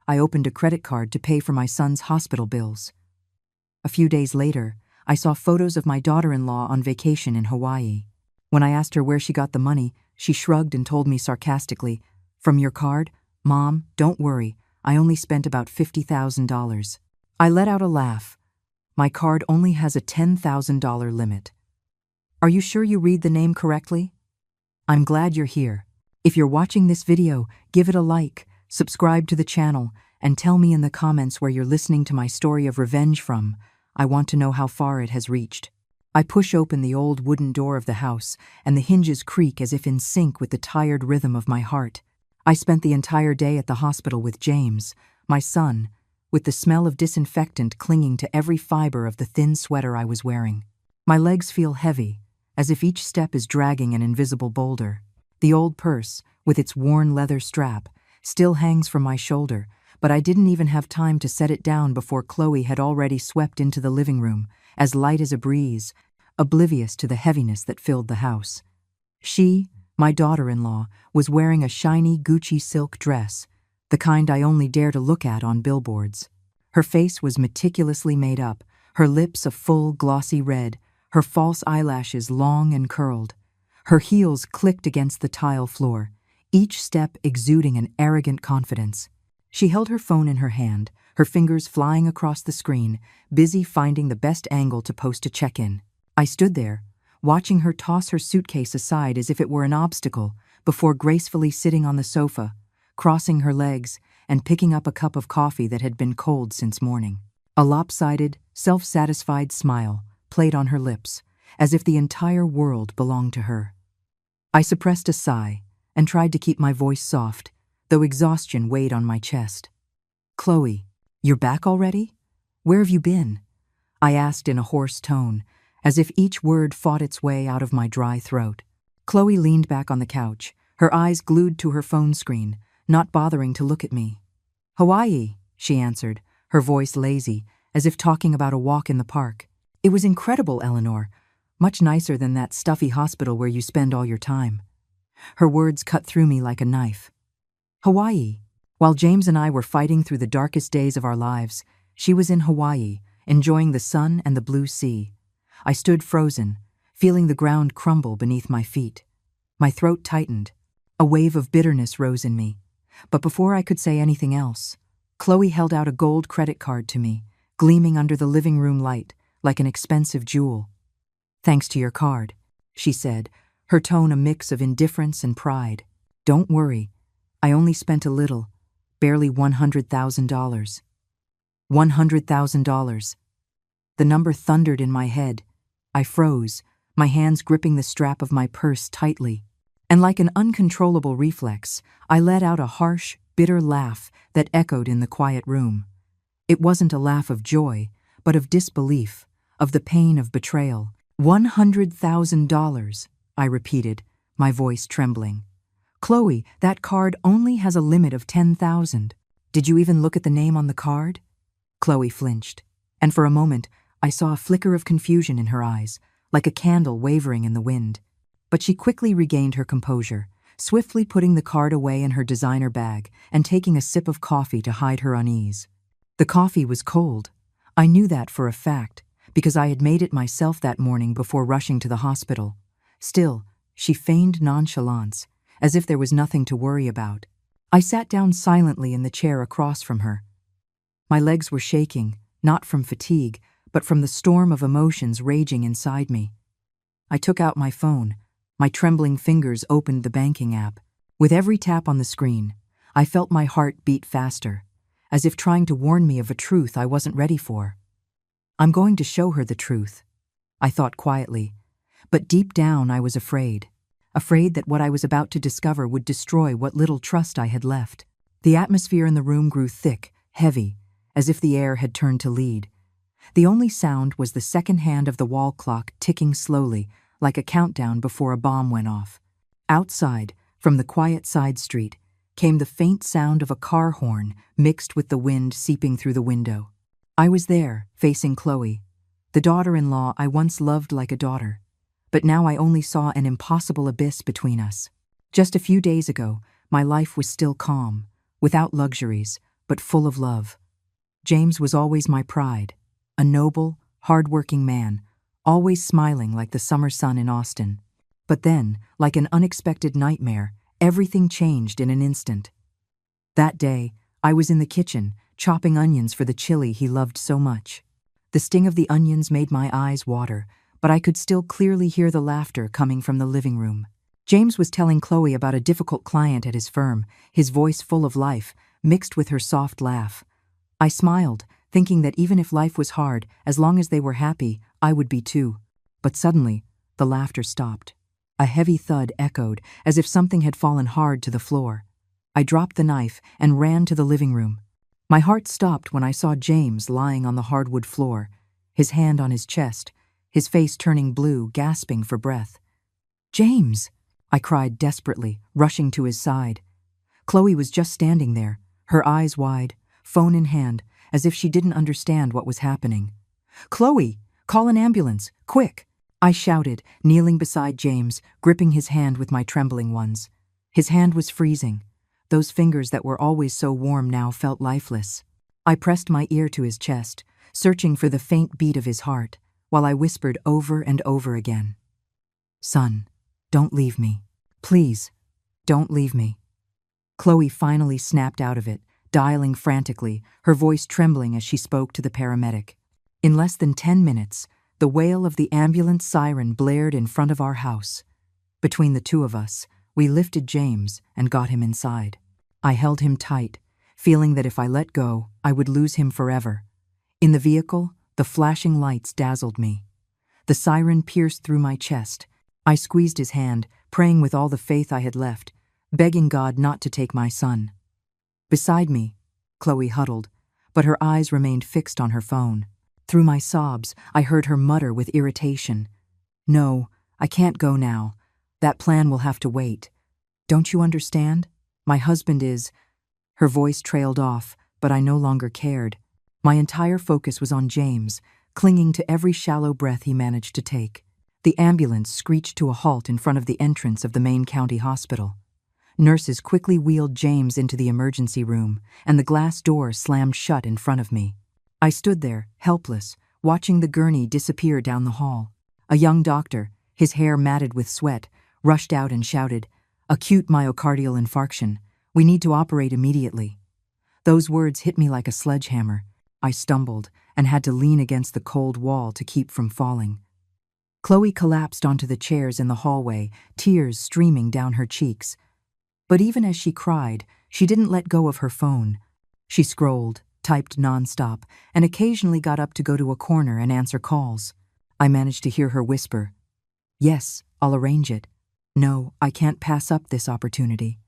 I opened a credit card to pay for my son's hospital bills. A few days later, I saw photos of my daughter-in-law on vacation in Hawaii. When I asked her where she got the money, she shrugged and told me sarcastically, "From your card? Mom, don't worry, I only spent about $50,000. I let out a laugh. My card only has a $10,000 limit. Are you sure you read the name correctly? I'm glad you're here. If you're watching this video, give it a like, subscribe to the channel, and tell me in the comments where you're listening to my story of revenge from. I want to know how far it has reached. I push open the old wooden door of the house, and the hinges creak as if in sync with the tired rhythm of my heart. I spent the entire day at the hospital with James, my son, with the smell of disinfectant clinging to every fiber of the thin sweater I was wearing. My legs feel heavy, as if each step is dragging an invisible boulder. The old purse, with its worn leather strap, still hangs from my shoulder, but I didn't even have time to set it down before Chloe had already swept into the living room, as light as a breeze, oblivious to the heaviness that filled the house. She, my daughter-in-law, was wearing a shiny Gucci silk dress, the kind I only dare to look at on billboards. Her face was meticulously made up, her lips a full, glossy red, her false eyelashes long and curled. Her heels clicked against the tile floor, each step exuding an arrogant confidence. She held her phone in her hand, her fingers flying across the screen, busy finding the best angle to post a check-in. I stood there, watching her toss her suitcase aside as if it were an obstacle, before gracefully sitting on the sofa, crossing her legs, and picking up a cup of coffee that had been cold since morning. A lopsided, self-satisfied smile played on her lips, as if the entire world belonged to her. I suppressed a sigh and tried to keep my voice soft, though exhaustion weighed on my chest. "Chloe, you're back already? Where have you been?" I asked in a hoarse tone, as if each word fought its way out of my dry throat. Chloe leaned back on the couch, her eyes glued to her phone screen, not bothering to look at me. "Hawaii," she answered, her voice lazy, as if talking about a walk in the park. "It was incredible, Eleanor. Much nicer than that stuffy hospital where you spend all your time." Her words cut through me like a knife. Hawaii. While James and I were fighting through the darkest days of our lives, she was in Hawaii, enjoying the sun and the blue sea. I stood frozen, feeling the ground crumble beneath my feet. My throat tightened. A wave of bitterness rose in me. But before I could say anything else, Chloe held out a gold credit card to me, gleaming under the living room light like an expensive jewel. "Thanks to your card," she said, her tone a mix of indifference and pride. "Don't worry, I only spent a little, barely $100,000. $100,000. The number thundered in my head. I froze, my hands gripping the strap of my purse tightly. And like an uncontrollable reflex, I let out a harsh, bitter laugh that echoed in the quiet room. It wasn't a laugh of joy, but of disbelief, of the pain of betrayal. $100,000, I repeated, my voice trembling. "Chloe, that card only has a limit of $10,000. Did you even look at the name on the card?" Chloe flinched, and for a moment I saw a flicker of confusion in her eyes, like a candle wavering in the wind. But she quickly regained her composure, swiftly putting the card away in her designer bag and taking a sip of coffee to hide her unease. The coffee was cold. I knew that for a fact, because I had made it myself that morning before rushing to the hospital. Still, she feigned nonchalance, as if there was nothing to worry about. I sat down silently in the chair across from her. My legs were shaking, not from fatigue, but from the storm of emotions raging inside me. I took out my phone. My trembling fingers opened the banking app. With every tap on the screen, I felt my heart beat faster, as if trying to warn me of a truth I wasn't ready for. I'm going to show her the truth, I thought quietly, but deep down I was afraid that what I was about to discover would destroy what little trust I had left. The atmosphere in the room grew thick, heavy, as if the air had turned to lead. The only sound was the second hand of the wall clock ticking slowly, like a countdown before a bomb went off. Outside, from the quiet side street, came the faint sound of a car horn mixed with the wind seeping through the window. I was there, facing Chloe, the daughter-in-law I once loved like a daughter, but now I only saw an impossible abyss between us. Just a few days ago, my life was still calm, without luxuries, but full of love. James was always my pride, a noble, hard-working man, always smiling like the summer sun in Austin. But then, like an unexpected nightmare, everything changed in an instant. That day, I was in the kitchen, chopping onions for the chili he loved so much. The sting of the onions made my eyes water, but I could still clearly hear the laughter coming from the living room. James was telling Chloe about a difficult client at his firm, his voice full of life, mixed with her soft laugh. I smiled, thinking that even if life was hard, as long as they were happy, I would be too. But suddenly, the laughter stopped. A heavy thud echoed, as if something had fallen hard to the floor. I dropped the knife and ran to the living room. My heart stopped when I saw James lying on the hardwood floor, his hand on his chest, his face turning blue, gasping for breath. "James!" I cried desperately, rushing to his side. Chloe was just standing there, her eyes wide, phone in hand, as if she didn't understand what was happening. "Chloe, call an ambulance, quick!" I shouted, kneeling beside James, gripping his hand with my trembling ones. His hand was freezing. Those fingers that were always so warm now felt lifeless. I pressed my ear to his chest, searching for the faint beat of his heart, while I whispered over and over again, "Son, don't leave me. Please, don't leave me." Chloe finally snapped out of it, dialing frantically, her voice trembling as she spoke to the paramedic. In less than 10 minutes, the wail of the ambulance siren blared in front of our house. Between the two of us, we lifted James and got him inside. I held him tight, feeling that if I let go, I would lose him forever. In the vehicle, the flashing lights dazzled me. The siren pierced through my chest. I squeezed his hand, praying with all the faith I had left, begging God not to take my son. Beside me, Chloe huddled, but her eyes remained fixed on her phone. Through my sobs, I heard her mutter with irritation, "No, I can't go now. That plan will have to wait. Don't you understand? My husband is—" Her voice trailed off, but I no longer cared. My entire focus was on James, clinging to every shallow breath he managed to take. The ambulance screeched to a halt in front of the entrance of the main county hospital. Nurses quickly wheeled James into the emergency room, and the glass door slammed shut in front of me. I stood there, helpless, watching the gurney disappear down the hall. A young doctor, his hair matted with sweat, rushed out and shouted, "Acute myocardial infarction. We need to operate immediately." Those words hit me like a sledgehammer. I stumbled and had to lean against the cold wall to keep from falling. Chloe collapsed onto the chairs in the hallway, tears streaming down her cheeks. But even as she cried, she didn't let go of her phone. She scrolled, typed nonstop, and occasionally got up to go to a corner and answer calls. I managed to hear her whisper, "Yes, I'll arrange it. No, I can't pass up this opportunity."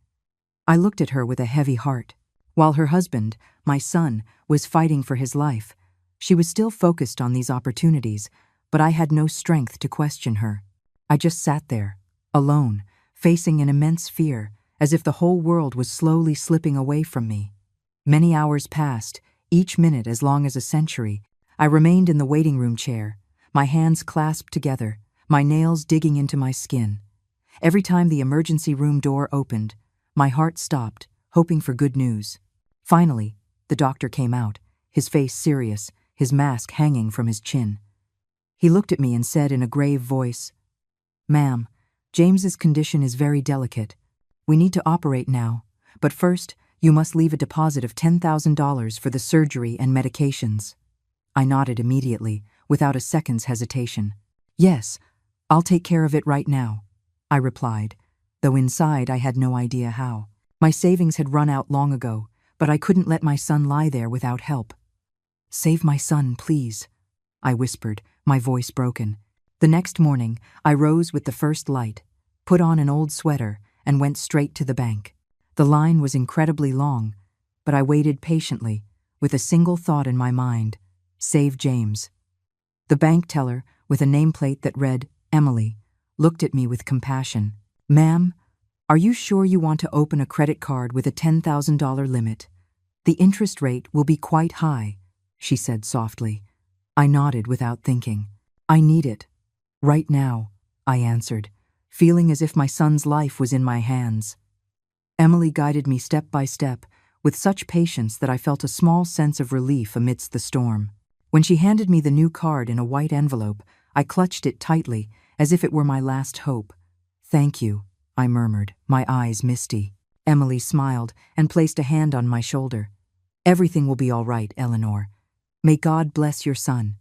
I looked at her with a heavy heart. While her husband, my son, was fighting for his life, she was still focused on these opportunities, but I had no strength to question her. I just sat there, alone, facing an immense fear, as if the whole world was slowly slipping away from me. Many hours passed, each minute as long as a century. I remained in the waiting room chair, my hands clasped together, my nails digging into my skin. Every time the emergency room door opened, my heart stopped, hoping for good news. Finally, the doctor came out, his face serious, his mask hanging from his chin. He looked at me and said in a grave voice, "Ma'am, James's condition is very delicate. We need to operate now, but first, you must leave a deposit of $10,000 for the surgery and medications." I nodded immediately, without a second's hesitation. "Yes, I'll take care of it right now," I replied, though inside I had no idea how. My savings had run out long ago, but I couldn't let my son lie there without help. "Save my son, please," I whispered, my voice broken. The next morning, I rose with the first light, put on an old sweater, and went straight to the bank. The line was incredibly long, but I waited patiently, with a single thought in my mind: save James. The bank teller, with a nameplate that read, "Emily," looked at me with compassion. "Ma'am, are you sure you want to open a credit card with a $10,000 limit? The interest rate will be quite high," she said softly. I nodded without thinking. "I need it. Right now," I answered, feeling as if my son's life was in my hands. Emily guided me step by step, with such patience that I felt a small sense of relief amidst the storm. When she handed me the new card in a white envelope, I clutched it tightly, as if it were my last hope. "Thank you," I murmured, my eyes misty. Emily smiled and placed a hand on my shoulder. "Everything will be all right, Eleanor. May God bless your son."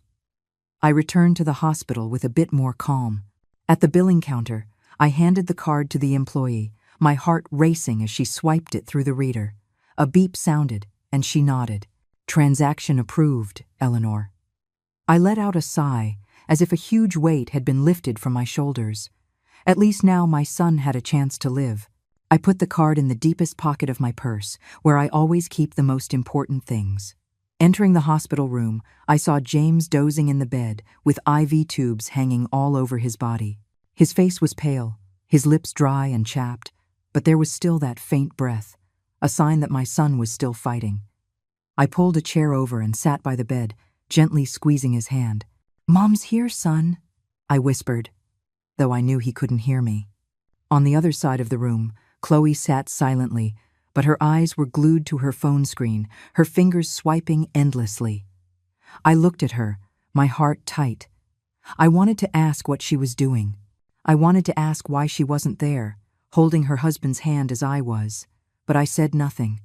I returned to the hospital with a bit more calm. At the billing counter, I handed the card to the employee, my heart racing as she swiped it through the reader. A beep sounded, and she nodded. "Transaction approved, Eleanor." I let out a sigh, as if a huge weight had been lifted from my shoulders. At least now my son had a chance to live. I put the card in the deepest pocket of my purse, where I always keep the most important things. Entering the hospital room, I saw James dozing in the bed, with IV tubes hanging all over his body. His face was pale, his lips dry and chapped, but there was still that faint breath, a sign that my son was still fighting. I pulled a chair over and sat by the bed, gently squeezing his hand. "Mom's here, son," I whispered, though I knew he couldn't hear me. On the other side of the room, Chloe sat silently, but her eyes were glued to her phone screen, her fingers swiping endlessly. I looked at her, my heart tight. I wanted to ask what she was doing. I wanted to ask why she wasn't there, holding her husband's hand as I was, but I said nothing.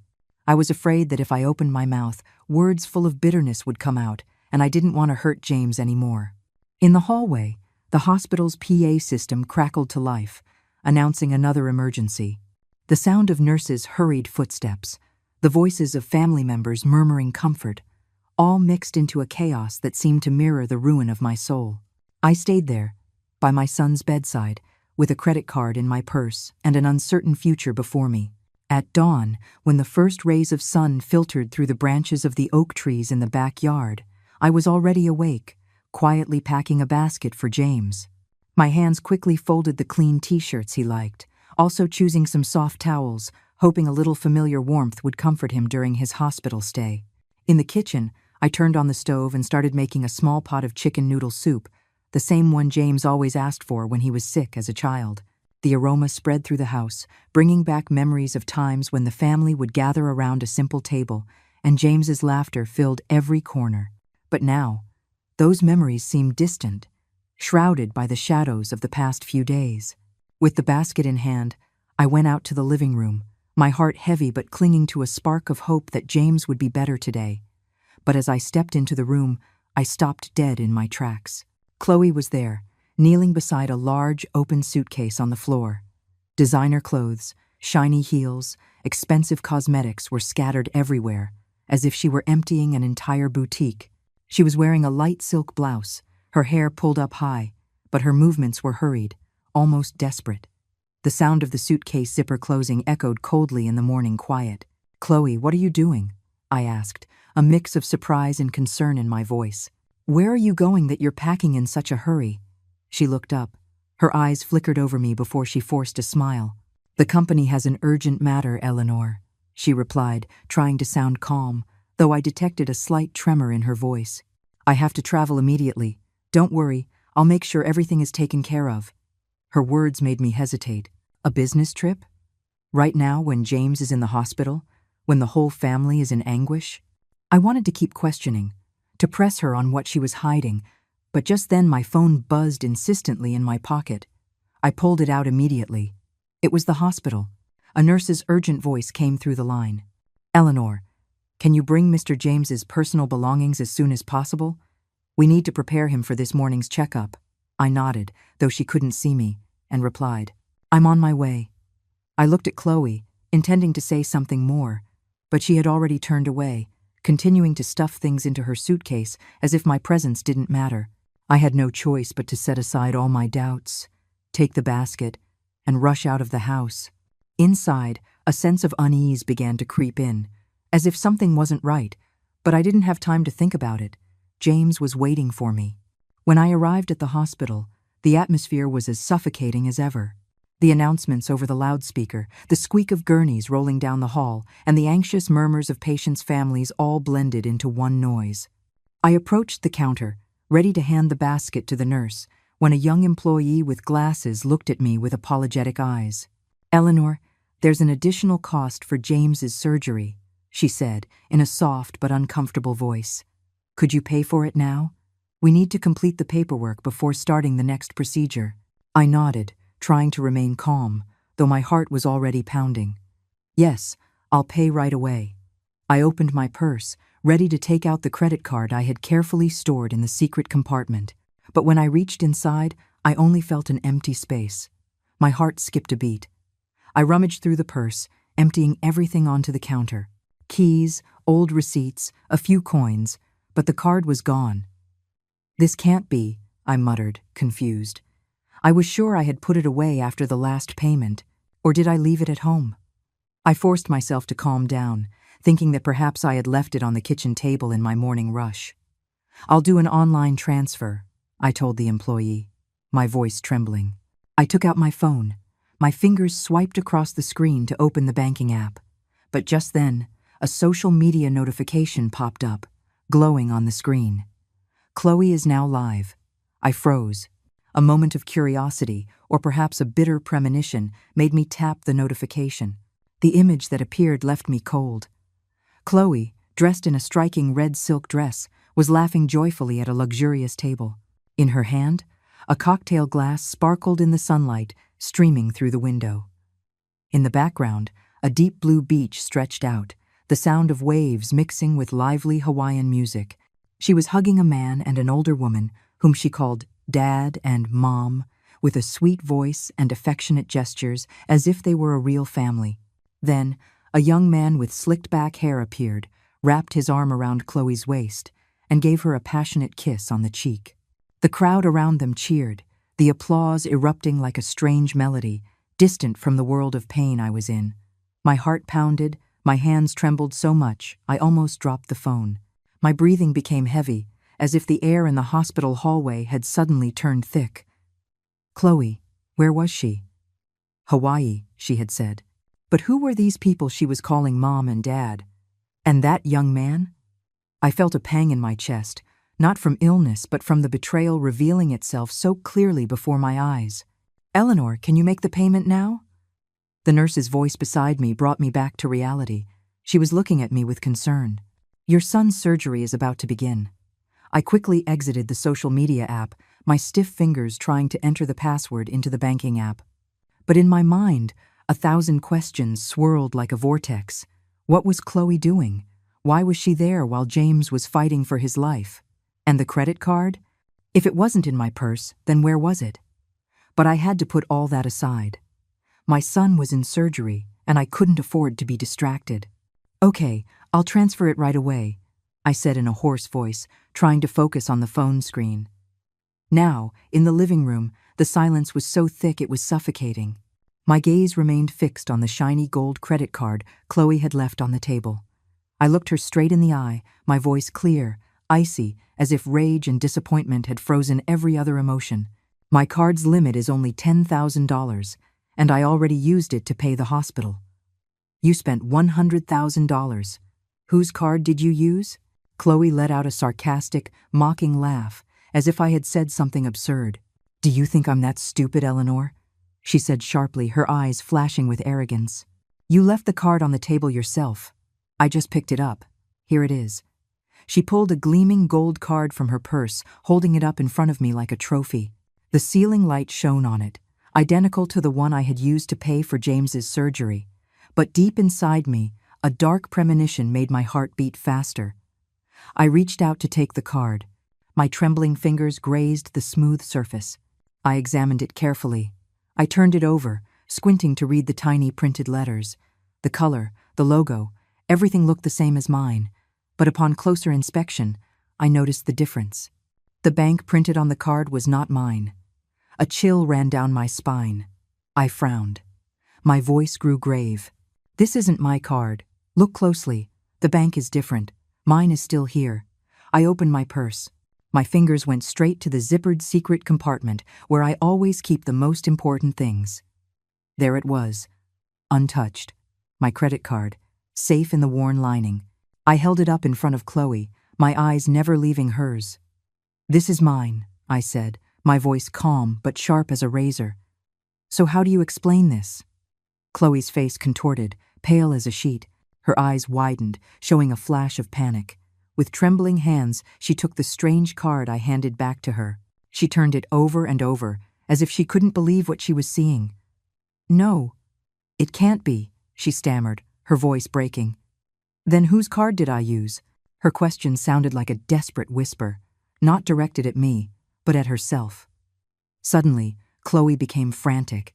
I was afraid that if I opened my mouth, words full of bitterness would come out, and I didn't want to hurt James anymore. In the hallway, the hospital's PA system crackled to life, announcing another emergency. The sound of nurses' hurried footsteps, the voices of family members murmuring comfort, all mixed into a chaos that seemed to mirror the ruin of my soul. I stayed there, by my son's bedside, with a credit card in my purse and an uncertain future before me. At dawn, when the first rays of sun filtered through the branches of the oak trees in the backyard, I was already awake, quietly packing a basket for James. My hands quickly folded the clean t-shirts he liked, also choosing some soft towels, hoping a little familiar warmth would comfort him during his hospital stay. In the kitchen, I turned on the stove and started making a small pot of chicken noodle soup, the same one James always asked for when he was sick as a child. The aroma spread through the house, bringing back memories of times when the family would gather around a simple table, and James's laughter filled every corner. But now, those memories seemed distant, shrouded by the shadows of the past few days. With the basket in hand, I went out to the living room, my heart heavy but clinging to a spark of hope that James would be better today. But as I stepped into the room, I stopped dead in my tracks. Chloe was there, kneeling beside a large, open suitcase on the floor. Designer clothes, shiny heels, expensive cosmetics were scattered everywhere, as if she were emptying an entire boutique. She was wearing a light silk blouse, her hair pulled up high, but her movements were hurried, almost desperate. The sound of the suitcase zipper closing echoed coldly in the morning quiet. "Chloe, what are you doing?" I asked, a mix of surprise and concern in my voice. "Where are you going that you're packing in such a hurry?" She looked up. Her eyes flickered over me before she forced a smile. "The company has an urgent matter, Eleanor," she replied, trying to sound calm, though I detected a slight tremor in her voice. "I have to travel immediately. Don't worry, I'll make sure everything is taken care of." Her words made me hesitate. A business trip? Right now, when James is in the hospital? When the whole family is in anguish? I wanted to keep questioning, to press her on what she was hiding, but just then my phone buzzed insistently in my pocket. I pulled it out immediately. It was the hospital. A nurse's urgent voice came through the line. "Eleanor, can you bring Mr. James's personal belongings as soon as possible? We need to prepare him for this morning's checkup." I nodded, though she couldn't see me, and replied, "I'm on my way." I looked at Chloe, intending to say something more, but she had already turned away, continuing to stuff things into her suitcase as if my presence didn't matter. I had no choice but to set aside all my doubts, take the basket, and rush out of the house. Inside, a sense of unease began to creep in, as if something wasn't right, but I didn't have time to think about it. James was waiting for me. When I arrived at the hospital, the atmosphere was as suffocating as ever. The announcements over the loudspeaker, the squeak of gurneys rolling down the hall, and the anxious murmurs of patients' families all blended into one noise. I approached the counter, ready to hand the basket to the nurse, when a young employee with glasses looked at me with apologetic eyes. "Eleanor, there's an additional cost for James's surgery," she said in a soft but uncomfortable voice. Could you pay for it now? We need to complete the paperwork before starting the next procedure. I nodded, trying to remain calm, though my heart was already pounding. Yes, I'll pay right away. I opened my purse, ready to take out the credit card I had carefully stored in the secret compartment. But when I reached inside, I only felt an empty space. My heart skipped a beat. I rummaged through the purse, emptying everything onto the counter. Keys, old receipts, a few coins, but the card was gone. This can't be, I muttered, confused. I was sure I had put it away after the last payment, or did I leave it at home? I forced myself to calm down, thinking that perhaps I had left it on the kitchen table in my morning rush. I'll do an online transfer, I told the employee, my voice trembling. I took out my phone. My fingers swiped across the screen to open the banking app. But just then, a social media notification popped up, glowing on the screen. Chloe is now live. I froze. A moment of curiosity, or perhaps a bitter premonition, made me tap the notification. The image that appeared left me cold. Chloe, dressed in a striking red silk dress, was laughing joyfully at a luxurious table. In her hand, a cocktail glass sparkled in the sunlight, streaming through the window. In the background, a deep blue beach stretched out, the sound of waves mixing with lively Hawaiian music. She was hugging a man and an older woman, whom she called Dad and Mom, with a sweet voice and affectionate gestures as if they were a real family. Then, a young man with slicked-back hair appeared, wrapped his arm around Chloe's waist, and gave her a passionate kiss on the cheek. The crowd around them cheered, the applause erupting like a strange melody, distant from the world of pain I was in. My heart pounded, my hands trembled so much I almost dropped the phone. My breathing became heavy, as if the air in the hospital hallway had suddenly turned thick. Chloe, where was she? Hawaii, she had said. But who were these people she was calling Mom and Dad? And that young man? I felt a pang in my chest, not from illness but from the betrayal revealing itself so clearly before my eyes. Eleanor, can you make the payment now? The nurse's voice beside me brought me back to reality. She was looking at me with concern. Your son's surgery is about to begin. I quickly exited the social media app, my stiff fingers trying to enter the password into the banking app. But in my mind, 1,000 questions swirled like a vortex. What was Chloe doing? Why was she there while James was fighting for his life? And the credit card? If it wasn't in my purse, then where was it? But I had to put all that aside. My son was in surgery, and I couldn't afford to be distracted. Okay, I'll transfer it right away, I said in a hoarse voice, trying to focus on the phone screen. Now, in the living room, the silence was so thick it was suffocating. My gaze remained fixed on the shiny gold credit card Chloe had left on the table. I looked her straight in the eye, my voice clear, icy, as if rage and disappointment had frozen every other emotion. My card's limit is only $10,000, and I already used it to pay the hospital. You spent $100,000. Whose card did you use? Chloe let out a sarcastic, mocking laugh, as if I had said something absurd. Do you think I'm that stupid, Eleanor? She said sharply, her eyes flashing with arrogance. You left the card on the table yourself. I just picked it up. Here it is. She pulled a gleaming gold card from her purse, holding it up in front of me like a trophy. The ceiling light shone on it, identical to the one I had used to pay for James's surgery. But deep inside me, a dark premonition made my heart beat faster. I reached out to take the card. My trembling fingers grazed the smooth surface. I examined it carefully. I turned it over, squinting to read the tiny printed letters. The color, the logo, everything looked the same as mine. But upon closer inspection, I noticed the difference. The bank printed on the card was not mine. A chill ran down my spine. I frowned. My voice grew grave. This isn't my card. Look closely. The bank is different. Mine is still here. I opened my purse. My fingers went straight to the zippered secret compartment where I always keep the most important things. There it was, untouched. My credit card, safe in the worn lining. I held it up in front of Chloe, my eyes never leaving hers. This is mine, I said, my voice calm but sharp as a razor. So how do you explain this? Chloe's face contorted, pale as a sheet. Her eyes widened, showing a flash of panic. With trembling hands, she took the strange card I handed back to her. She turned it over and over, as if she couldn't believe what she was seeing. "No, it can't be," she stammered, her voice breaking. "Then whose card did I use?" Her question sounded like a desperate whisper, not directed at me, but at herself. Suddenly, Chloe became frantic.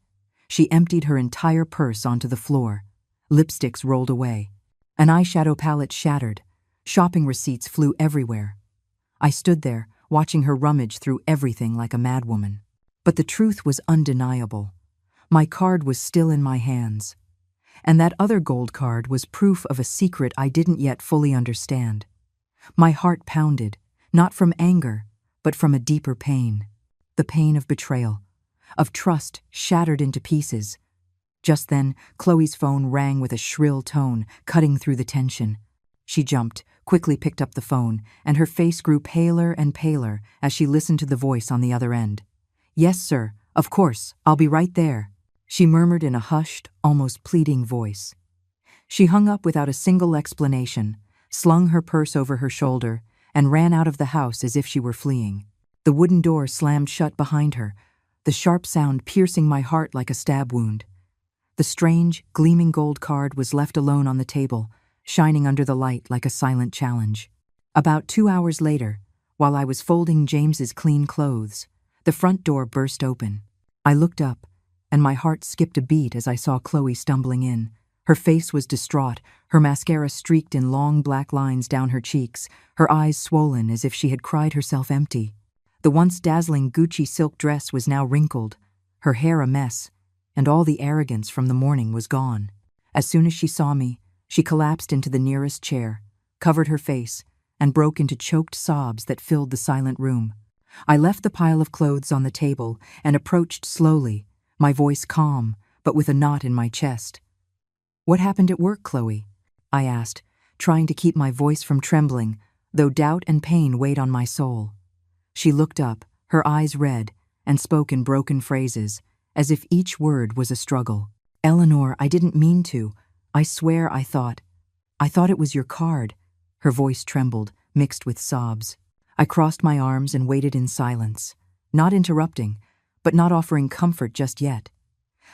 She emptied her entire purse onto the floor. Lipsticks rolled away. An eyeshadow palette shattered. Shopping receipts flew everywhere. I stood there, watching her rummage through everything like a madwoman. But the truth was undeniable. My card was still in my hands. And that other gold card was proof of a secret I didn't yet fully understand. My heart pounded, not from anger, but from a deeper pain. The pain of betrayal, of trust shattered into pieces. Just then, Chloe's phone rang with a shrill tone, cutting through the tension. She jumped, quickly picked up the phone, and her face grew paler and paler as she listened to the voice on the other end. "Yes, sir, of course, I'll be right there," she murmured in a hushed, almost pleading voice. She hung up without a single explanation, slung her purse over her shoulder, and ran out of the house as if she were fleeing. The wooden door slammed shut behind her, the sharp sound piercing my heart like a stab wound. The strange, gleaming gold card was left alone on the table, shining under the light like a silent challenge. About 2 hours later, while I was folding James's clean clothes, the front door burst open. I looked up, and my heart skipped a beat as I saw Chloe stumbling in. Her face was distraught, her mascara streaked in long black lines down her cheeks, her eyes swollen as if she had cried herself empty. The once dazzling Gucci silk dress was now wrinkled, her hair a mess, and all the arrogance from the morning was gone. As soon as she saw me, she collapsed into the nearest chair, covered her face, and broke into choked sobs that filled the silent room. I left the pile of clothes on the table and approached slowly, my voice calm, but with a knot in my chest. "What happened at work, Chloe?" I asked, trying to keep my voice from trembling, though doubt and pain weighed on my soul. She looked up, her eyes red, and spoke in broken phrases, as if each word was a struggle. "Eleanor, I didn't mean to. I swear I thought it was your card." Her voice trembled, mixed with sobs. I crossed my arms and waited in silence, not interrupting, but not offering comfort just yet.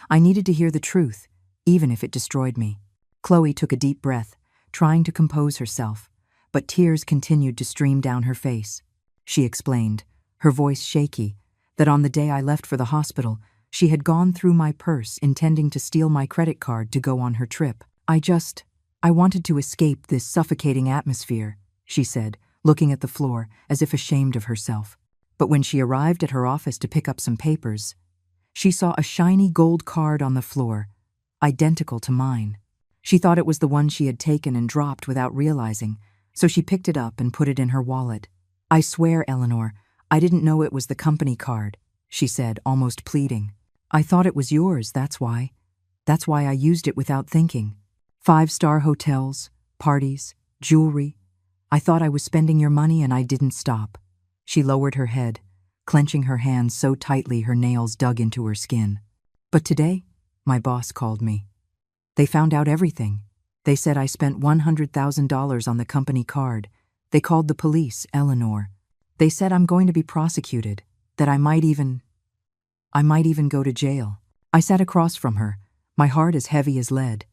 I needed to hear the truth, even if it destroyed me. Chloe took a deep breath, trying to compose herself, but tears continued to stream down her face. She explained, her voice shaky, that on the day I left for the hospital, she had gone through my purse intending to steal my credit card to go on her trip. I wanted to escape this suffocating atmosphere," she said, looking at the floor as if ashamed of herself. But when she arrived at her office to pick up some papers, she saw a shiny gold card on the floor, identical to mine. She thought it was the one she had taken and dropped without realizing, so she picked it up and put it in her wallet. "I swear, Eleanor, I didn't know it was the company card," she said, almost pleading. "I thought it was yours, that's why. That's why I used it without thinking. 5-star hotels, parties, jewelry. I thought I was spending your money and I didn't stop." She lowered her head, clenching her hands so tightly her nails dug into her skin. "But today, my boss called me. They found out everything. They said I spent $100,000 on the company card. They called the police, Eleanor. They said I'm going to be prosecuted, that I might even go to jail." I sat across from her, my heart as heavy as lead.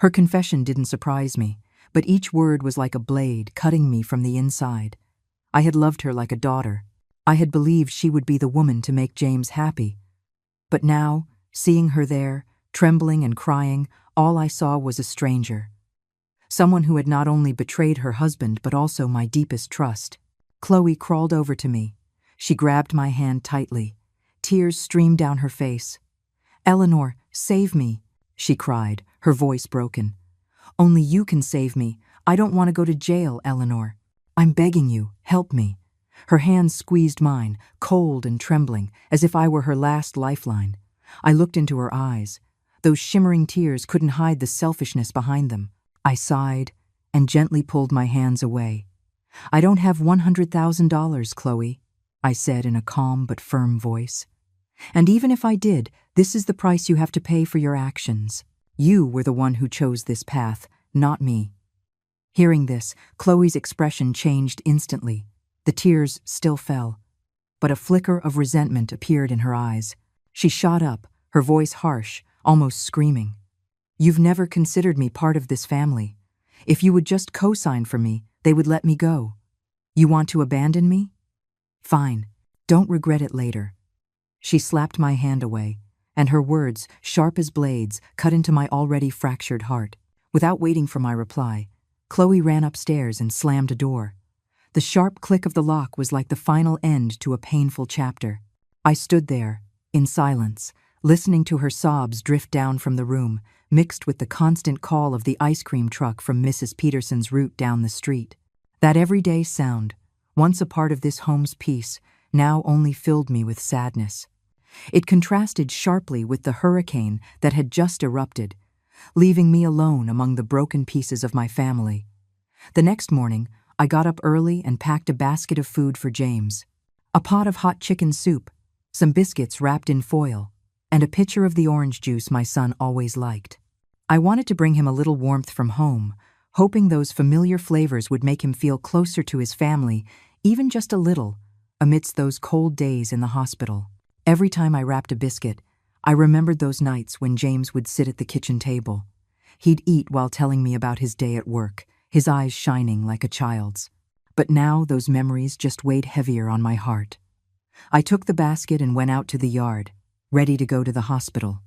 Her confession didn't surprise me, but each word was like a blade cutting me from the inside. I had loved her like a daughter. I had believed she would be the woman to make James happy. But now, seeing her there, trembling and crying, all I saw was a stranger. Someone who had not only betrayed her husband but also my deepest trust. Chloe crawled over to me. She grabbed my hand tightly. Tears streamed down her face. "Eleanor, save me," she cried, her voice broken. "Only you can save me. I don't want to go to jail, Eleanor. I'm begging you, help me." Her hands squeezed mine, cold and trembling, as if I were her last lifeline. I looked into her eyes. Those shimmering tears couldn't hide the selfishness behind them. I sighed and gently pulled my hands away. "I don't have $100,000, Chloe," I said in a calm but firm voice. "And even if I did, this is the price you have to pay for your actions. You were the one who chose this path, not me. Hearing this, Chloe's expression changed instantly. The tears still fell, but a flicker of resentment appeared in her eyes. She shot up, her voice harsh, almost screaming. "You've never considered me part of this family. If you would just co-sign for me, they would let me go. You want to abandon me? Fine. Don't regret it later." She slapped my hand away, and her words, sharp as blades, cut into my already fractured heart. Without waiting for my reply, Chloe ran upstairs and slammed a door. The sharp click of the lock was like the final end to a painful chapter. I stood there, in silence, listening to her sobs drift down from the room, mixed with the constant call of the ice cream truck from Mrs. Peterson's route down the street. That everyday sound, once a part of this home's peace, now only filled me with sadness. It contrasted sharply with the hurricane that had just erupted, leaving me alone among the broken pieces of my family. The next morning, I got up early and packed a basket of food for James. A pot of hot chicken soup, some biscuits wrapped in foil, and a pitcher of the orange juice my son always liked. I wanted to bring him a little warmth from home, hoping those familiar flavors would make him feel closer to his family, even just a little, amidst those cold days in the hospital. Every time I wrapped a biscuit, I remembered those nights when James would sit at the kitchen table. He'd eat while telling me about his day at work, his eyes shining like a child's. But now those memories just weighed heavier on my heart. I took the basket and went out to the yard, ready to go to the hospital.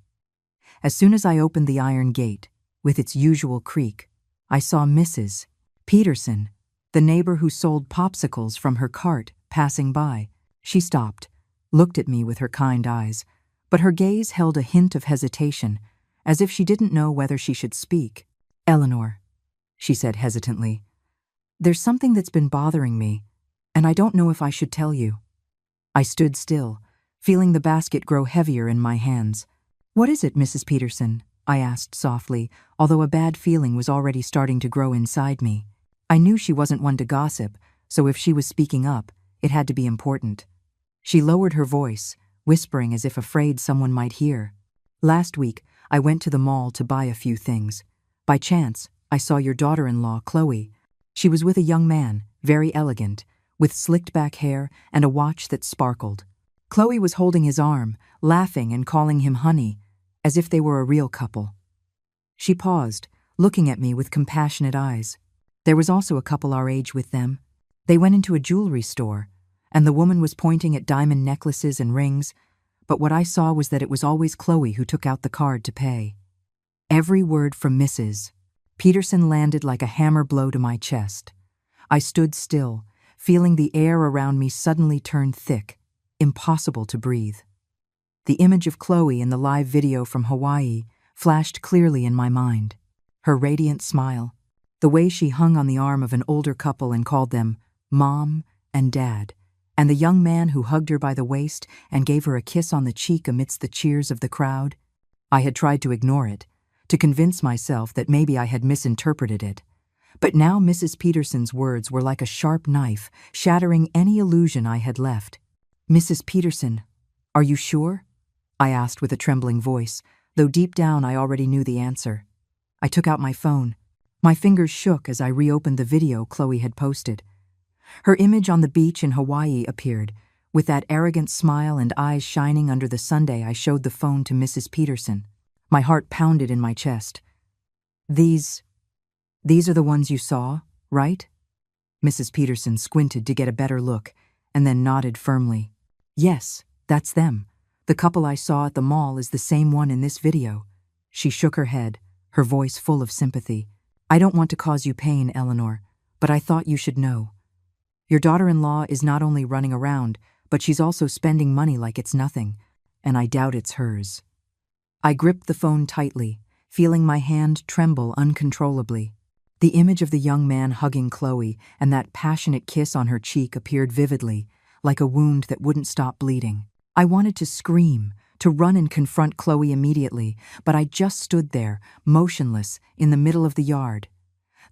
As soon as I opened the iron gate, with its usual creak, I saw Mrs. Peterson, the neighbor who sold popsicles from her cart, passing by. She stopped, looked at me with her kind eyes, but her gaze held a hint of hesitation, as if she didn't know whether she should speak. "Eleanor," she said hesitantly, "there's something that's been bothering me, and I don't know if I should tell you." I stood still, feeling the basket grow heavier in my hands. "What is it, Mrs. Peterson?" I asked softly, although a bad feeling was already starting to grow inside me. I knew she wasn't one to gossip, so if she was speaking up, it had to be important. She lowered her voice, whispering as if afraid someone might hear. "Last week, I went to the mall to buy a few things. By chance, I saw your daughter-in-law, Chloe. She was with a young man, very elegant, with slicked-back hair and a watch that sparkled. Chloe was holding his arm, laughing and calling him honey, as if they were a real couple." She paused, looking at me with compassionate eyes. There was also a couple our age with them. They went into a jewelry store, and the woman was pointing at diamond necklaces and rings, but what I saw was that it was always Chloe who took out the card to pay. Every word from Mrs. Peterson landed like a hammer blow to my chest. I stood still, feeling the air around me suddenly turn thick, impossible to breathe. The image of Chloe in the live video from Hawaii flashed clearly in my mind. Her radiant smile, the way she hung on the arm of an older couple and called them Mom and Dad, and the young man who hugged her by the waist and gave her a kiss on the cheek amidst the cheers of the crowd. I had tried to ignore it, to convince myself that maybe I had misinterpreted it. But now Mrs. Peterson's words were like a sharp knife, shattering any illusion I had left. "Mrs. Peterson, are you sure?" I asked with a trembling voice, though deep down I already knew the answer. I took out my phone. My fingers shook as I reopened the video Chloe had posted. Her image on the beach in Hawaii appeared, with that arrogant smile and eyes shining under the sundae. I showed the phone to Mrs. Peterson. My heart pounded in my chest. These are the ones you saw, right?" Mrs. Peterson squinted to get a better look, and then nodded firmly. "Yes, that's them. The couple I saw at the mall is the same one in this video." She shook her head, her voice full of sympathy. "I don't want to cause you pain, Eleanor, but I thought you should know. Your daughter-in-law is not only running around, but she's also spending money like it's nothing, and I doubt it's hers." I gripped the phone tightly, feeling my hand tremble uncontrollably. The image of the young man hugging Chloe and that passionate kiss on her cheek appeared vividly, like a wound that wouldn't stop bleeding. I wanted to scream, to run and confront Chloe immediately, but I just stood there, motionless, in the middle of the yard.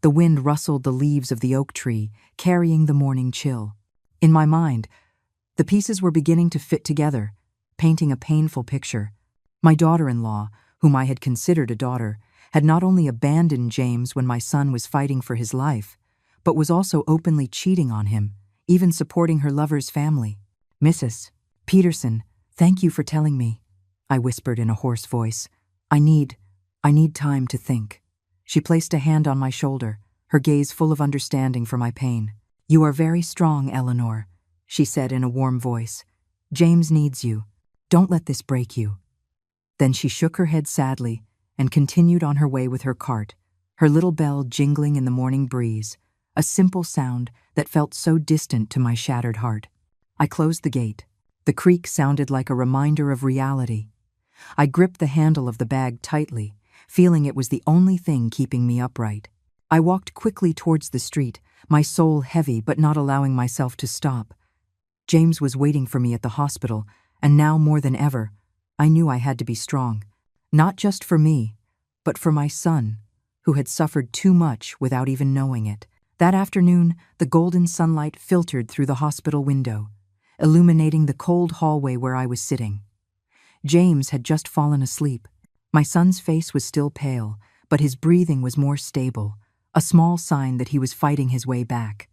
The wind rustled the leaves of the oak tree, carrying the morning chill. In my mind, the pieces were beginning to fit together, painting a painful picture. My daughter-in-law, whom I had considered a daughter, had not only abandoned James when my son was fighting for his life, but was also openly cheating on him, even supporting her lover's family. "Mrs. Peterson, thank you for telling me," I whispered in a hoarse voice. I need time to think." She placed a hand on my shoulder, her gaze full of understanding for my pain. "You are very strong, Eleanor," she said in a warm voice. "James needs you. Don't let this break you." Then she shook her head sadly and continued on her way with her cart, her little bell jingling in the morning breeze, a simple sound that felt so distant to my shattered heart. I closed the gate. The creak sounded like a reminder of reality. I gripped the handle of the bag tightly, feeling it was the only thing keeping me upright. I walked quickly towards the street, my soul heavy but not allowing myself to stop. James was waiting for me at the hospital, and now more than ever, I knew I had to be strong. Not just for me, but for my son, who had suffered too much without even knowing it. That afternoon, the golden sunlight filtered through the hospital window, illuminating the cold hallway where I was sitting. James had just fallen asleep. My son's face was still pale, but his breathing was more stable, a small sign that he was fighting his way back.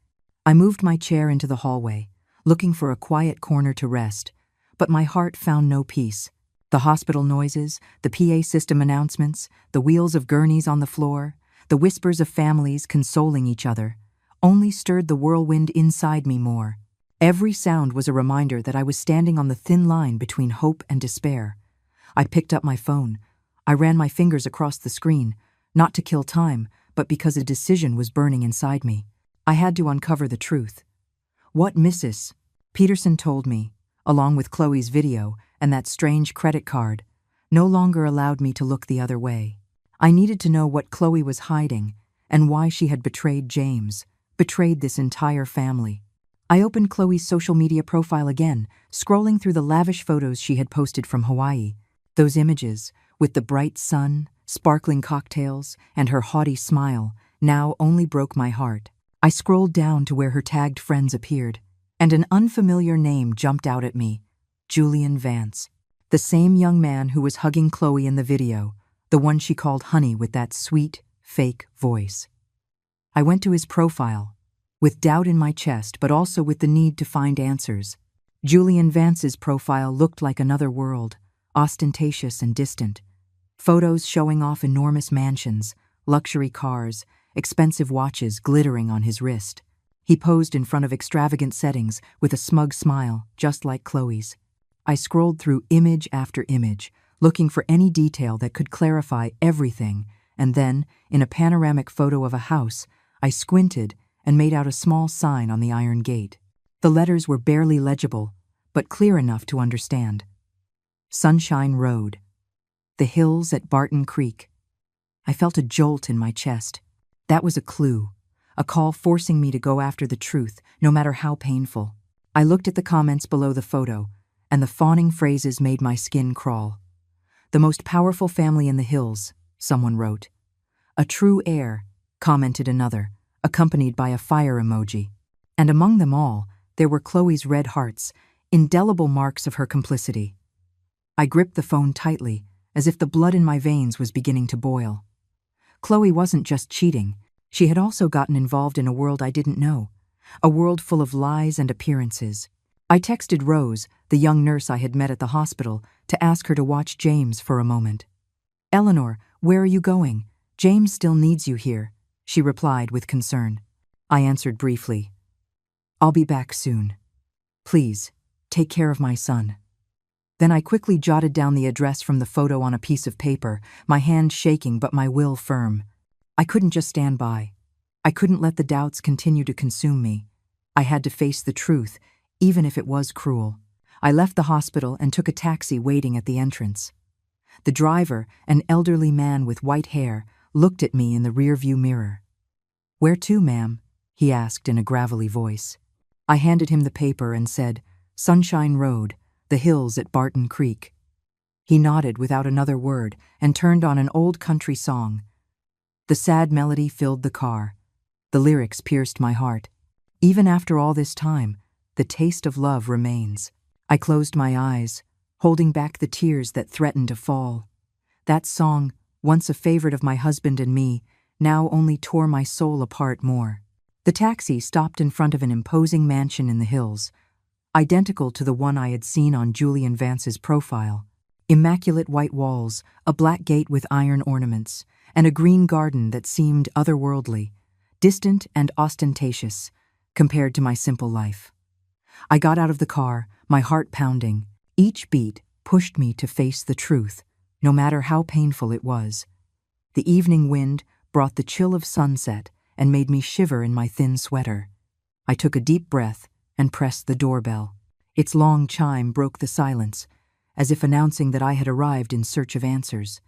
I moved my chair into the hallway, looking for a quiet corner to rest, but my heart found no peace. The hospital noises, the PA system announcements, the wheels of gurneys on the floor, the whispers of families consoling each other, only stirred the whirlwind inside me more. Every sound was a reminder that I was standing on the thin line between hope and despair. I picked up my phone. I ran my fingers across the screen, not to kill time, but because a decision was burning inside me. I had to uncover the truth. What Mrs. Peterson told me, along with Chloe's video and that strange credit card, no longer allowed me to look the other way. I needed to know what Chloe was hiding and why she had betrayed James, betrayed this entire family. I opened Chloe's social media profile again, scrolling through the lavish photos she had posted from Hawaii. Those images, with the bright sun, sparkling cocktails, and her haughty smile, now only broke my heart. I scrolled down to where her tagged friends appeared, and an unfamiliar name jumped out at me: Julian Vance. The same young man who was hugging Chloe in the video, the one she called honey with that sweet, fake voice. I went to his profile, with doubt in my chest but also with the need to find answers. Julian Vance's profile looked like another world, ostentatious and distant. Photos showing off enormous mansions, luxury cars, expensive watches glittering on his wrist. He posed in front of extravagant settings with a smug smile, just like Chloe's. I scrolled through image after image, looking for any detail that could clarify everything, and then, in a panoramic photo of a house, I squinted and made out a small sign on the iron gate. The letters were barely legible, but clear enough to understand. Sunshine Road. The hills at Barton Creek. I felt a jolt in my chest. That was a clue, a call forcing me to go after the truth, no matter how painful. I looked at the comments below the photo, and the fawning phrases made my skin crawl. "The most powerful family in the hills," someone wrote. "A true heir," commented another, accompanied by a fire emoji. And among them all, there were Chloe's red hearts, indelible marks of her complicity. I gripped the phone tightly, as if the blood in my veins was beginning to boil. Chloe wasn't just cheating, she had also gotten involved in a world I didn't know, a world full of lies and appearances. I texted Rose, the young nurse I had met at the hospital, to ask her to watch James for a moment. "Eleanor, where are you going? James still needs you here," she replied with concern. I answered briefly, "I'll be back soon. Please, take care of my son." Then I quickly jotted down the address from the photo on a piece of paper, my hand shaking but my will firm. I couldn't just stand by. I couldn't let the doubts continue to consume me. I had to face the truth, even if it was cruel. I left the hospital and took a taxi waiting at the entrance. The driver, an elderly man with white hair, looked at me in the rearview mirror. "Where to, ma'am?" he asked in a gravelly voice. I handed him the paper and said, "Sunshine Road, the hills at Barton Creek." He nodded without another word and turned on an old country song. The sad melody filled the car. The lyrics pierced my heart. Even after all this time, the taste of love remains. I closed my eyes, holding back the tears that threatened to fall. That song, once a favorite of my husband and me, now only tore my soul apart more. The taxi stopped in front of an imposing mansion in the hills, identical to the one I had seen on Julian Vance's profile. Immaculate white walls, a black gate with iron ornaments, and a green garden that seemed otherworldly, distant and ostentatious, compared to my simple life. I got out of the car, my heart pounding. Each beat pushed me to face the truth, no matter how painful it was. The evening wind brought the chill of sunset and made me shiver in my thin sweater. I took a deep breath and pressed the doorbell. Its long chime broke the silence, as if announcing that I had arrived in search of answers.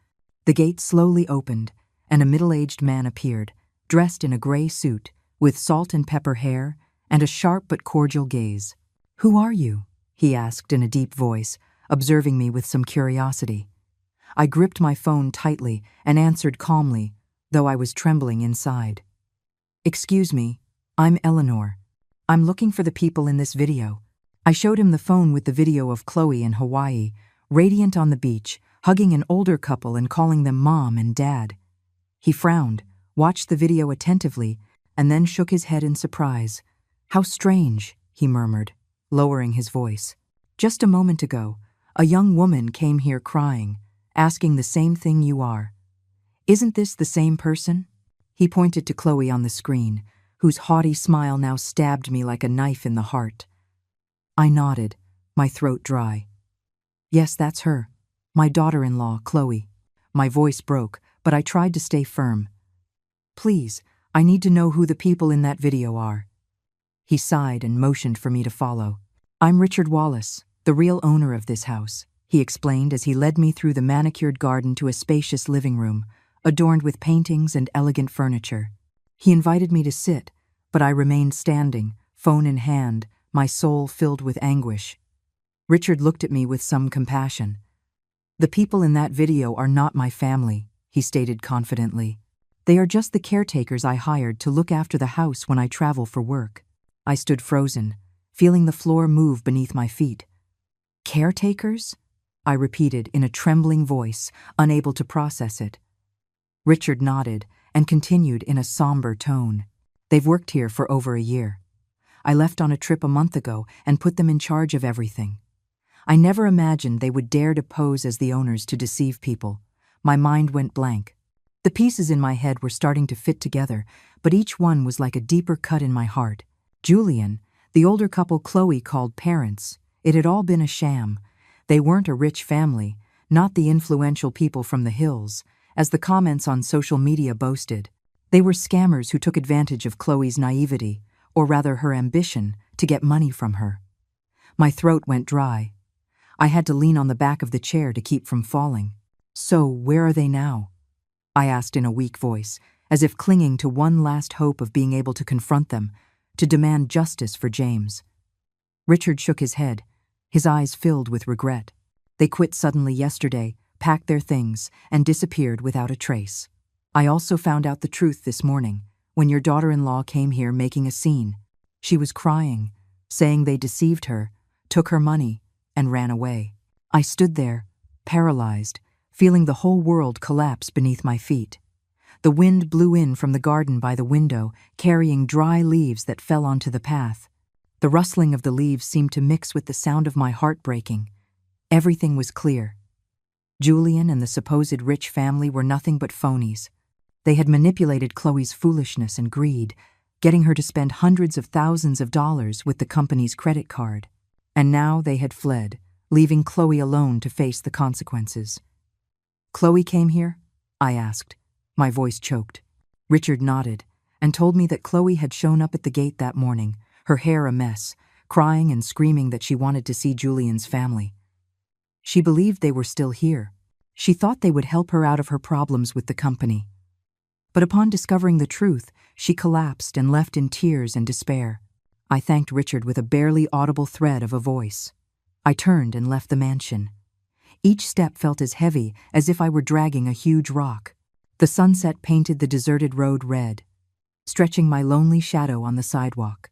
The gate slowly opened, and a middle-aged man appeared, dressed in a gray suit, with salt and pepper hair and a sharp but cordial gaze. "Who are you?" he asked in a deep voice, observing me with some curiosity. I gripped my phone tightly and answered calmly, though I was trembling inside. "Excuse me, I'm Eleanor. I'm looking for the people in this video." I showed him the phone with the video of Chloe in Hawaii, radiant on the beach, hugging an older couple and calling them Mom and Dad. He frowned, watched the video attentively, and then shook his head in surprise. "How strange," he murmured, lowering his voice. "Just a moment ago, a young woman came here crying, asking the same thing you are. Isn't this the same person?" He pointed to Chloe on the screen, whose haughty smile now stabbed me like a knife in the heart. I nodded, my throat dry. "Yes, that's her. My daughter-in-law, Chloe." My voice broke, but I tried to stay firm. "Please, I need to know who the people in that video are." He sighed and motioned for me to follow. "I'm Richard Wallace, the real owner of this house," he explained as he led me through the manicured garden to a spacious living room, adorned with paintings and elegant furniture. He invited me to sit, but I remained standing, phone in hand, my soul filled with anguish. Richard looked at me with some compassion. "The people in that video are not my family," he stated confidently. "They are just the caretakers I hired to look after the house when I travel for work." I stood frozen, feeling the floor move beneath my feet. "Caretakers?" I repeated in a trembling voice, unable to process it. Richard nodded and continued in a somber tone. "They've worked here for over a year. I left on a trip a month ago and put them in charge of everything. I never imagined they would dare to pose as the owners to deceive people. My mind went blank. The pieces in my head were starting to fit together, but each one was like a deeper cut in my heart. Julian, the older couple Chloe called parents, it had all been a sham. They weren't a rich family, not the influential people from the hills, as the comments on social media boasted. They were scammers who took advantage of Chloe's naivety, or rather her ambition, to get money from her. My throat went dry. I had to lean on the back of the chair to keep from falling. "So, where are they now?" I asked in a weak voice, as if clinging to one last hope of being able to confront them, to demand justice for James. Richard shook his head, his eyes filled with regret. "They quit suddenly yesterday, packed their things, and disappeared without a trace. I also found out the truth this morning, when your daughter-in-law came here making a scene. She was crying, saying they deceived her, took her money, and ran away." I stood there, paralyzed, feeling the whole world collapse beneath my feet. The wind blew in from the garden by the window, carrying dry leaves that fell onto the path. The rustling of the leaves seemed to mix with the sound of my heart breaking. Everything was clear. Julian and the supposed rich family were nothing but phonies. They had manipulated Chloe's foolishness and greed, getting her to spend hundreds of thousands of dollars with the company's credit card. And now they had fled, leaving Chloe alone to face the consequences. "Chloe came here?" I asked. My voice choked. Richard nodded and told me that Chloe had shown up at the gate that morning, her hair a mess, crying and screaming that she wanted to see Julian's family. She believed they were still here. She thought they would help her out of her problems with the company. But upon discovering the truth, she collapsed and left in tears and despair. I thanked Richard with a barely audible thread of a voice. I turned and left the mansion. Each step felt as heavy as if I were dragging a huge rock. The sunset painted the deserted road red, stretching my lonely shadow on the sidewalk.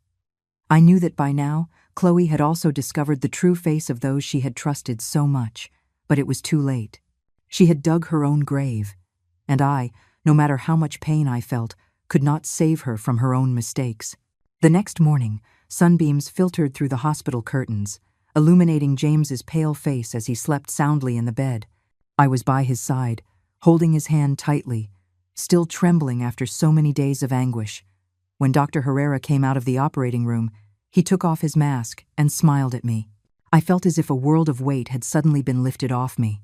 I knew that by now, Chloe had also discovered the true face of those she had trusted so much, but it was too late. She had dug her own grave. and I, no matter how much pain I felt, could not save her from her own mistakes. The next morning, sunbeams filtered through the hospital curtains, illuminating James's pale face as he slept soundly in the bed. I was by his side, holding his hand tightly, still trembling after so many days of anguish. When Dr. Herrera came out of the operating room, he took off his mask and smiled at me. I felt as if a world of weight had suddenly been lifted off me.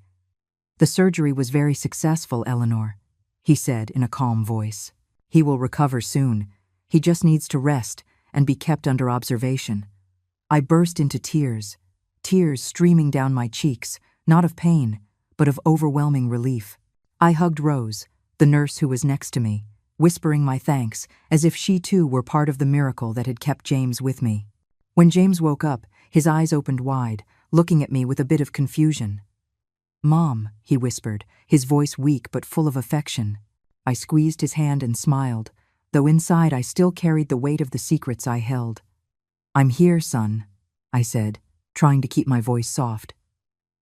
"The surgery was very successful, Eleanor," he said in a calm voice. "He will recover soon. He just needs to rest and be kept under observation." I burst into tears streaming down my cheeks, not of pain, but of overwhelming relief. I hugged Rose, the nurse who was next to me, whispering my thanks as if she too were part of the miracle that had kept James with me. When James woke up, his eyes opened wide, looking at me with a bit of confusion. "Mom," he whispered, his voice weak but full of affection. I squeezed his hand and smiled, though inside I still carried the weight of the secrets I held. "I'm here, son," I said, trying to keep my voice soft.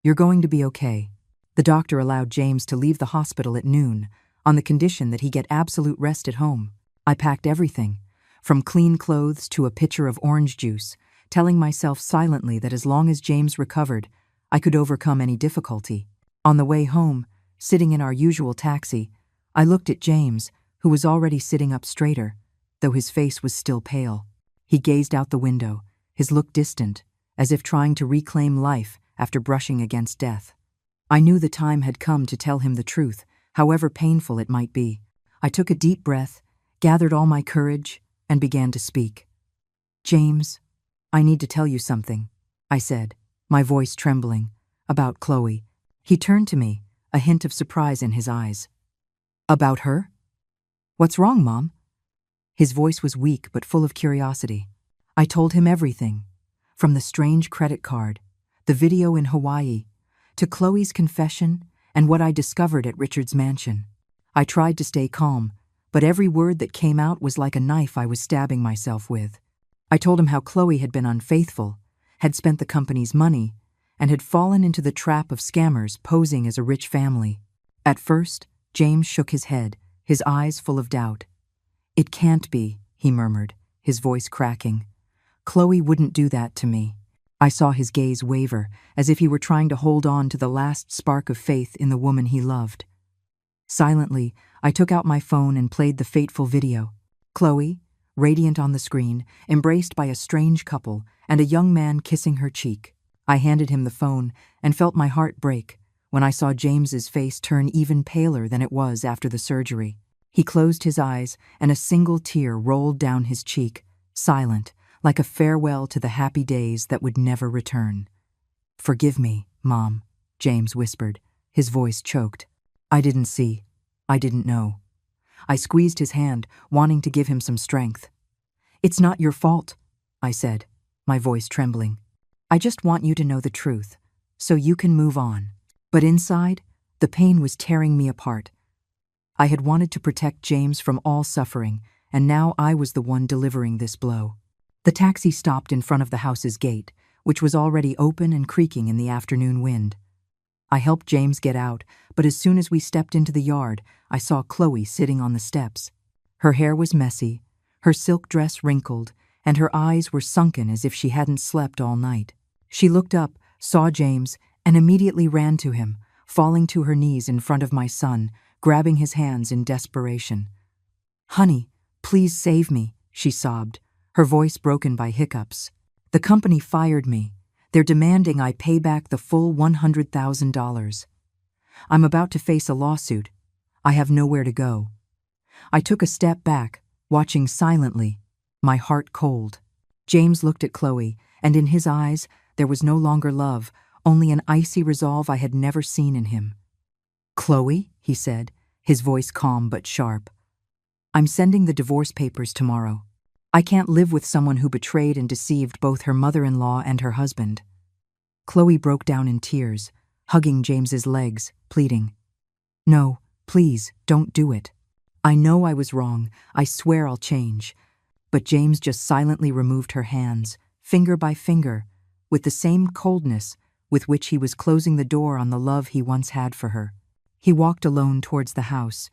"You're going to be okay." The doctor allowed James to leave the hospital at noon, on the condition that he get absolute rest at home. I packed everything, from clean clothes to a pitcher of orange juice, telling myself silently that as long as James recovered, I could overcome any difficulty. On the way home, sitting in our usual taxi, I looked at James, who was already sitting up straighter, though his face was still pale. He gazed out the window, his look distant, as if trying to reclaim life after brushing against death. I knew the time had come to tell him the truth, however painful it might be. I took a deep breath, gathered all my courage, and began to speak. "James, I need to tell you something," I said, my voice trembling, "about Chloe." He turned to me, a hint of surprise in his eyes. "About her? What's wrong, Mom?" His voice was weak but full of curiosity. I told him everything, from the strange credit card, the video in Hawaii, to Chloe's confession and what I discovered at Richard's mansion. I tried to stay calm, but every word that came out was like a knife I was stabbing myself with. I told him how Chloe had been unfaithful, had spent the company's money, and had fallen into the trap of scammers posing as a rich family. At first, James shook his head, his eyes full of doubt. "It can't be," he murmured, his voice cracking. "Chloe wouldn't do that to me." I saw his gaze waver, as if he were trying to hold on to the last spark of faith in the woman he loved. Silently, I took out my phone and played the fateful video. Chloe, radiant on the screen, embraced by a strange couple, and a young man kissing her cheek. I handed him the phone and felt my heart break when I saw James's face turn even paler than it was after the surgery. He closed his eyes, and a single tear rolled down his cheek, silent, like a farewell to the happy days that would never return. "Forgive me, Mom," James whispered, his voice choked. "I didn't see. I didn't know." I squeezed his hand, wanting to give him some strength. "It's not your fault," I said, my voice trembling. "I just want you to know the truth, so you can move on." But inside, the pain was tearing me apart. I had wanted to protect James from all suffering, and now I was the one delivering this blow. The taxi stopped in front of the house's gate, which was already open and creaking in the afternoon wind. I helped James get out, but as soon as we stepped into the yard, I saw Chloe sitting on the steps. Her hair was messy, her silk dress wrinkled, and her eyes were sunken as if she hadn't slept all night. She looked up, saw James, and immediately ran to him, falling to her knees in front of my son, grabbing his hands in desperation. "Honey, please save me," she sobbed, her voice broken by hiccups. "The company fired me. They're demanding I pay back the full $100,000. I'm about to face a lawsuit. I have nowhere to go." I took a step back, watching silently, my heart cold. James looked at Chloe, and in his eyes there was no longer love, only an icy resolve I had never seen in him. "Chloe," he said, his voice calm but sharp, "I'm sending the divorce papers tomorrow. I can't live with someone who betrayed and deceived both her mother-in-law and her husband." Chloe broke down in tears, hugging James's legs, pleading, "No, please, don't do it. I know I was wrong. I swear I'll change." But James just silently removed her hands, finger by finger, with the same coldness with which he was closing the door on the love he once had for her. He walked alone towards the house,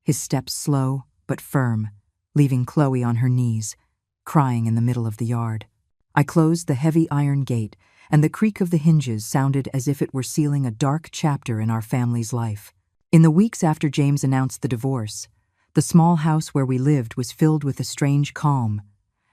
his steps slow but firm, leaving Chloe on her knees, crying in the middle of the yard. I closed the heavy iron gate, and the creak of the hinges sounded as if it were sealing a dark chapter in our family's life. In the weeks after James announced the divorce, the small house where we lived was filled with a strange calm,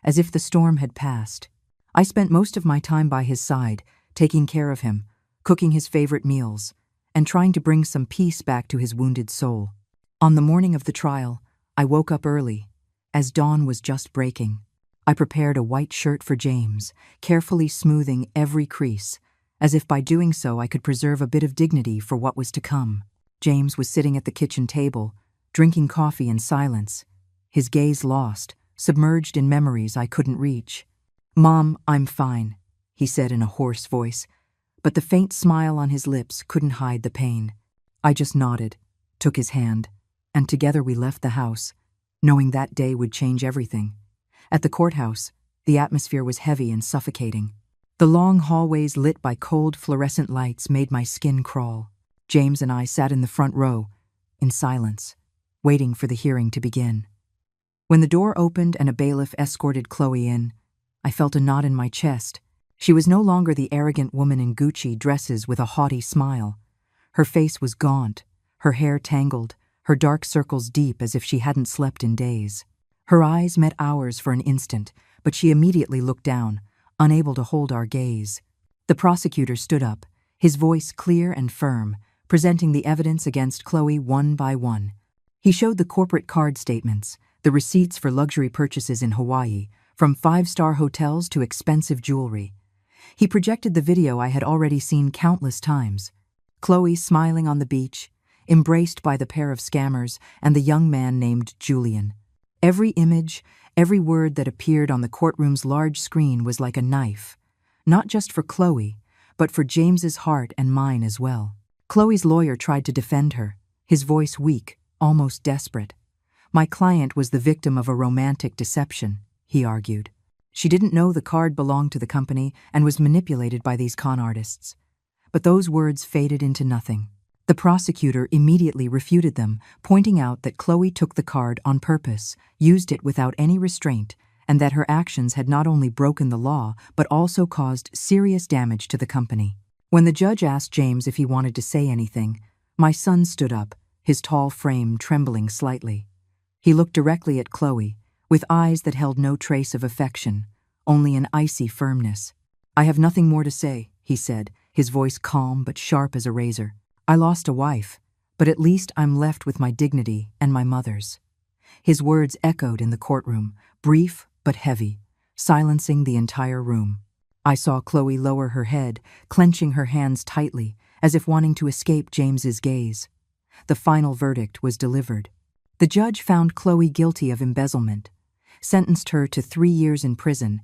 as if the storm had passed. I spent most of my time by his side, taking care of him, cooking his favorite meals, and trying to bring some peace back to his wounded soul. On the morning of the trial, I woke up early, as dawn was just breaking. I prepared a white shirt for James, carefully smoothing every crease, as if by doing so I could preserve a bit of dignity for what was to come. James was sitting at the kitchen table, drinking coffee in silence, his gaze lost, submerged in memories I couldn't reach. "Mom, I'm fine," he said in a hoarse voice, but the faint smile on his lips couldn't hide the pain. I just nodded, took his hand, and together we left the house, knowing that day would change everything. At the courthouse, the atmosphere was heavy and suffocating. The long hallways lit by cold fluorescent lights made my skin crawl. James and I sat in the front row, in silence, waiting for the hearing to begin. When the door opened and a bailiff escorted Chloe in, I felt a knot in my chest. She was no longer the arrogant woman in Gucci dresses with a haughty smile. Her face was gaunt, her hair tangled, her dark circles deep as if she hadn't slept in days. Her eyes met ours for an instant, but she immediately looked down, unable to hold our gaze. The prosecutor stood up, his voice clear and firm, presenting the evidence against Chloe one by one. He showed the corporate card statements, the receipts for luxury purchases in Hawaii, from five-star hotels to expensive jewelry. He projected the video I had already seen countless times. Chloe smiling on the beach, embraced by the pair of scammers and the young man named Julian. Every image, every word that appeared on the courtroom's large screen was like a knife, not just for Chloe, but for James's heart and mine as well. Chloe's lawyer tried to defend her, his voice weak, almost desperate. My client was the victim of a romantic deception, he argued. She didn't know the card belonged to the company and was manipulated by these con artists. But those words faded into nothing. The prosecutor immediately refuted them, pointing out that Chloe took the card on purpose, used it without any restraint, and that her actions had not only broken the law, but also caused serious damage to the company. When the judge asked James if he wanted to say anything, my son stood up, his tall frame trembling slightly. He looked directly at Chloe, with eyes that held no trace of affection, only an icy firmness. "I have nothing more to say," he said, his voice calm but sharp as a razor. "I lost a wife, but at least I'm left with my dignity and my mother's." His words echoed in the courtroom, brief but heavy, silencing the entire room. I saw Chloe lower her head, clenching her hands tightly, as if wanting to escape James's gaze. The final verdict was delivered. The judge found Chloe guilty of embezzlement, sentenced her to 3 years in prison,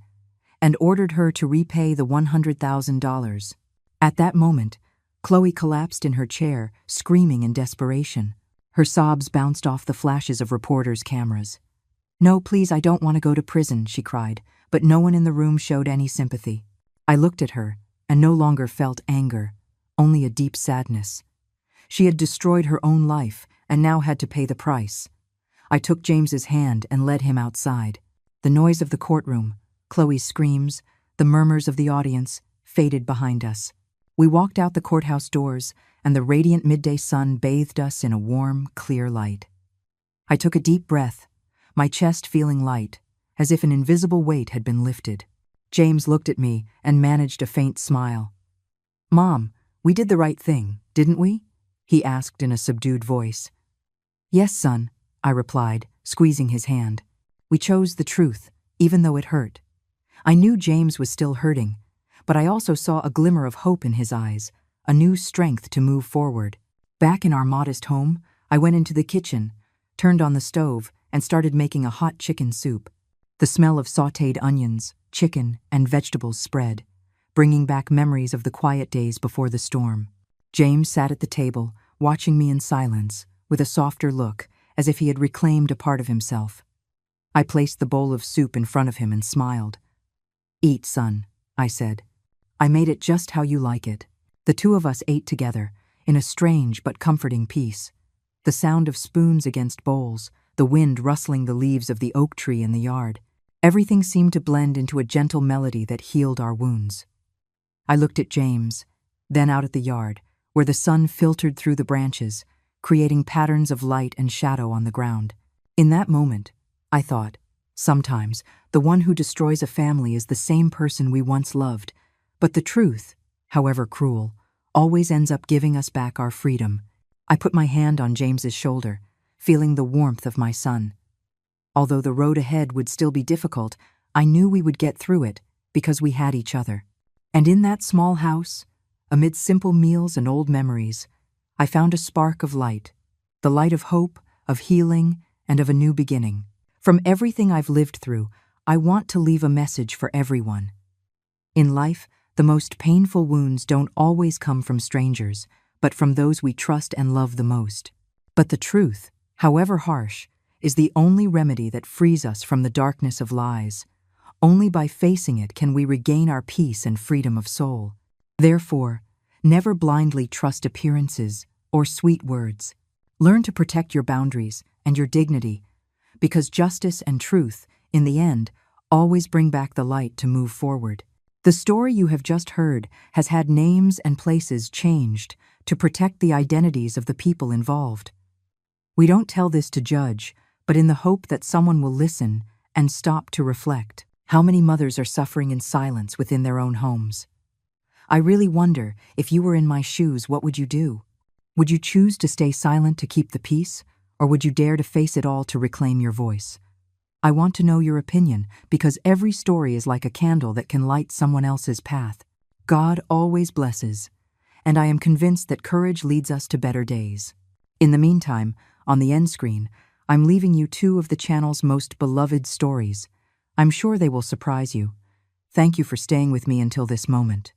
and ordered her to repay the $100,000. At that moment, Chloe collapsed in her chair, screaming in desperation. Her sobs bounced off the flashes of reporters' cameras. "No, please, I don't want to go to prison," she cried, but no one in the room showed any sympathy. I looked at her and no longer felt anger, only a deep sadness. She had destroyed her own life and now had to pay the price. I took James's hand and led him outside. The noise of the courtroom, Chloe's screams, the murmurs of the audience faded behind us. We walked out the courthouse doors, and the radiant midday sun bathed us in a warm, clear light. I took a deep breath, my chest feeling light, as if an invisible weight had been lifted. James looked at me and managed a faint smile. "Mom, we did the right thing, didn't we?" he asked in a subdued voice. "Yes, son," I replied, squeezing his hand. "We chose the truth, even though it hurt." I knew James was still hurting, but I also saw a glimmer of hope in his eyes, a new strength to move forward. Back in our modest home, I went into the kitchen, turned on the stove, and started making a hot chicken soup. The smell of sautéed onions, chicken, and vegetables spread, bringing back memories of the quiet days before the storm. James sat at the table, watching me in silence, with a softer look, as if he had reclaimed a part of himself. I placed the bowl of soup in front of him and smiled. "Eat, son," I said. "I made it just how you like it." The two of us ate together, in a strange but comforting peace. The sound of spoons against bowls, the wind rustling the leaves of the oak tree in the yard. Everything seemed to blend into a gentle melody that healed our wounds. I looked at James, then out at the yard, where the sun filtered through the branches, creating patterns of light and shadow on the ground. In that moment, I thought, sometimes, the one who destroys a family is the same person we once loved, but the truth, however cruel, always ends up giving us back our freedom. I put my hand on James's shoulder, feeling the warmth of my son. Although the road ahead would still be difficult, I knew we would get through it because we had each other. And in that small house, amid simple meals and old memories, I found a spark of light, the light of hope, of healing, and of a new beginning. From everything I've lived through, I want to leave a message for everyone. In life, the most painful wounds don't always come from strangers, but from those we trust and love the most. But the truth, however harsh, is the only remedy that frees us from the darkness of lies. Only by facing it can we regain our peace and freedom of soul. Therefore, never blindly trust appearances or sweet words. Learn to protect your boundaries and your dignity, because justice and truth, in the end, always bring back the light to move forward. The story you have just heard has had names and places changed to protect the identities of the people involved. We don't tell this to judge, but in the hope that someone will listen and stop to reflect. How many mothers are suffering in silence within their own homes? I really wonder, if you were in my shoes, what would you do? Would you choose to stay silent to keep the peace, or would you dare to face it all to reclaim your voice? I want to know your opinion, because every story is like a candle that can light someone else's path. God always blesses, and I am convinced that courage leads us to better days. In the meantime, on the end screen, I'm leaving you 2 of the channel's most beloved stories. I'm sure they will surprise you. Thank you for staying with me until this moment.